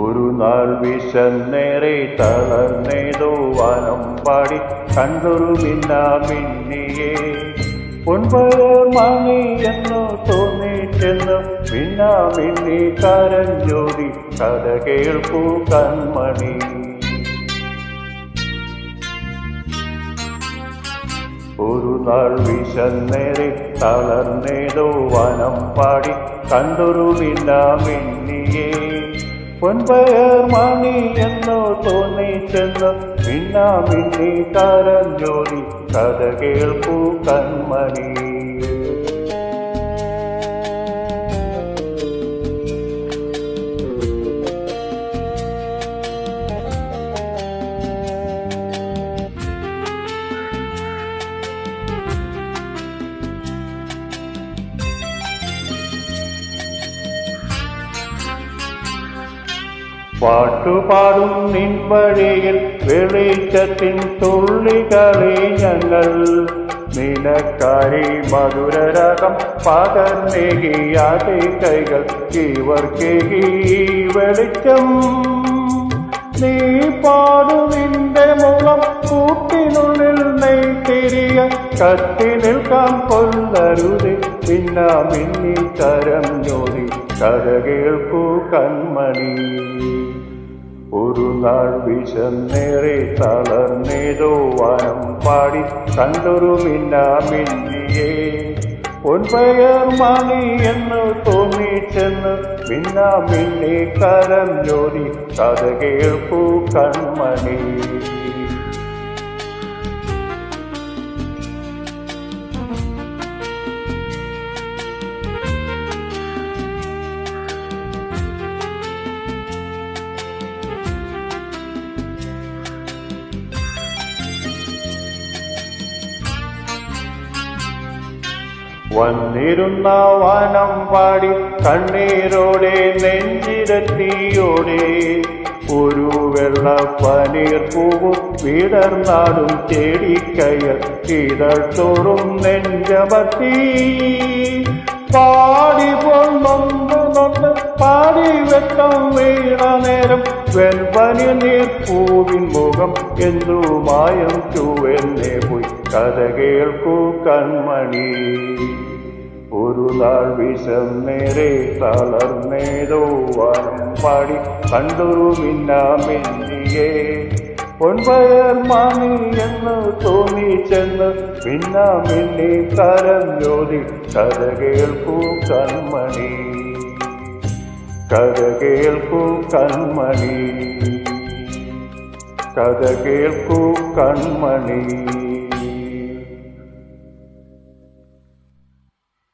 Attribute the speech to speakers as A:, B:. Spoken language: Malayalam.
A: ഒരു നാൾ വിശന്നേറെ തളർന്നേതോ വനം പാടി കണ്ടൊരു മിന്നിയെ പൊൻപയർ മണി എന്നു തോന്നിച്ചെന്ന് മിന്നി കരഞ്ഞോടി കഥ കേൾക്കൂ കൺമണി. ഒരു നാൾ വിശന്നേറെ തളർന്നേതോ വനം പാടി കണ്ടൊരു മിന്നിയെ പൊൻപയർ മണി എന്നു തോന്നിച്ചെന്ന് മിന്നി കരഞ്ഞോടി കഥ കേൾക്കൂ കൺമണി. പാട്ടുപാടും നിൻ വഴിയിൽ വെളിച്ചത്തിൻ തുള്ളികളെ ഞങ്ങൾ നിനക്കാരി മധുരരകം പകർന്നേകിയാതെ കൈകൾ ഇവർക്കേകി വെളിച്ചം. നീ പാടു നിന്റെ മുഖം കൂട്ടിനുള്ളിൽ നെയ്തിരിയ കത്തി നിൽക്കാൻ കൊല്ലരുതേ മിന്നി കരഞ്ഞോടി കഥ കേൾക്കൂ കൺമണി. ഒരു നാൾ വിശന്നേറെ തളർന്നേതോ വനം പാടി കണ്ടൊരു മിന്നിയെ പൊൻപയർ മണി എന്ന് തോന്നിച്ചെന്ന് മിന്നി കരഞ്ഞോടി കഥ കേൾക്കൂ കൺമണി. വന്നിരുന്ന വനം പാടി കണ്ണീരോടെ നെഞ്ചിരത്തിയോടെ ഒരു വെള്ളപ്പനീർ പൂവും വിടർന്നാടും തേടിക്കയൽ ഇതൾ തോറും നെഞ്ചമർത്തി പാടി പൊന്നൊന്ന് പാടി വെട്ടം വീണ നേരം വെൽപനി നീർപ്പൂവിൻ മുഖം എന്തു മായം ചുവന്നേ പോയി കഥ കേൾക്കൂ കൺമണി. ഒരു നാൾ വിശന്നേറെ തളർന്നേതോ വനം പാടി കണ്ടൊരു മിന്നിയെ പൊൻപയർ മണി എന്ന് തോന്നിച്ചെന്ന് മിന്നി കരഞ്ഞോടി കഥ കേൾക്കൂ കൺമണി. കഥ കേൾക്കൂ കൺമണി. കഥ കേൾക്കൂ കൺമണി.